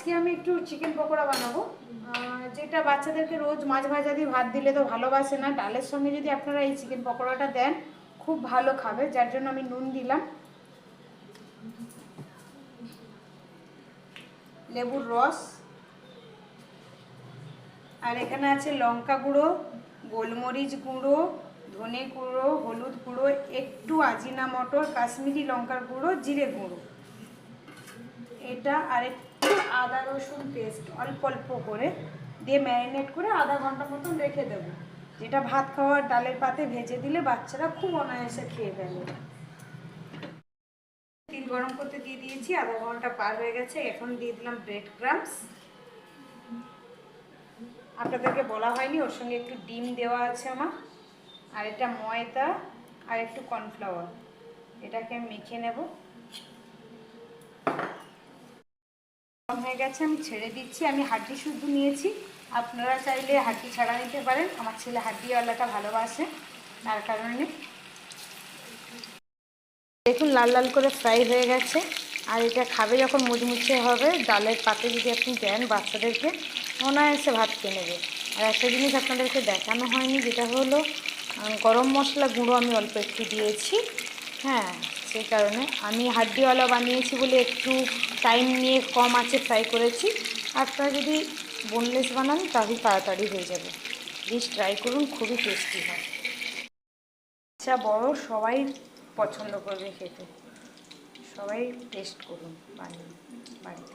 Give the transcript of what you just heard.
আজকে আমি একটু চিকেন পকোড়া বানাবো, যেটা বাচ্চাদেরকে রোজ মাছ ভাজা দিয়ে ভাত দিলে তো ভালোবাসে না। ডালের সঙ্গে যদি আপনারা এই চিকেন পকোড়াটা দেন খুব ভালো খাবে, যার জন্য আমি নুন দিলাম, লেবুর রস, আর এখানে আছে লঙ্কা গুঁড়ো, গোলমরিচ গুঁড়ো, ধনে গুঁড়ো, হলুদ গুঁড়ো, একটু আজিনা মটর, কাশ্মীরি লঙ্কার গুঁড়ো, জিরে গুঁড়ো, এটা আর একটু আদা রসুন পেস্ট অল্প অল্প করে দিয়ে ম্যারিনেট করে আধা ঘন্টা মতন রেখে দেবো, যেটা ভাত খাওয়ার ডালের পাতে ভেজে দিলে বাচ্চারা খুব অনায়াসে খেয়ে ফেলে। তেল গরম করতে দিয়ে দিয়েছি, আধা ঘন্টা পার হয়ে গেছে। এখন দিয়ে দিলাম ব্রেড ক্রাম্বস, আপনাদেরকে বলা হয়নি ওর সঙ্গে একটু ডিম দেওয়া আছে আমার, আর এটা ময়দা আর একটু কর্নফ্লাওয়ার, এটাকে আমি মেখে নেব। হয়ে গেছে, আমি ছেড়ে দিচ্ছি। আমি হাড্ডি শুদ্ধ নিয়েছি, আপনারা চাইলে হাড্ডি ছাড়া নিতে পারেন। আমার ছেলে হাড্ডিওয়ালাটা ভালোবাসে, তার কারণে। দেখুন লাল লাল করে ফ্রাই হয়ে গেছে, আর এটা খাবে যখন মুচমুচে হবে, ডালের পাতে যদি আপনি দেন বাচ্চাদেরকে অনায়াসে ভাত খেয়ে নেবে। আর একটা জিনিস আপনাদেরকে দেখানো হয়নি, যেটা হলো গরম মশলা গুঁড়ো আমি অল্প একটু দিয়েছি। হ্যাঁ, সেই কারণে আমি হাড্ডিওয়ালা বানিয়েছি বলে একটু টাইম নিয়ে কম আঁচে ফ্রাই করেছি। আপনারা যদি বোনলেস বানান তাহলে তাড়াতাড়ি হয়ে যাবে। প্লিজ ট্রাই করুন, খুবই টেস্টি হয়। আচ্ছা, বড় সবাই পছন্দ করবে খেতে, সবাই টেস্ট করুন বানিয়ে বাড়িতে।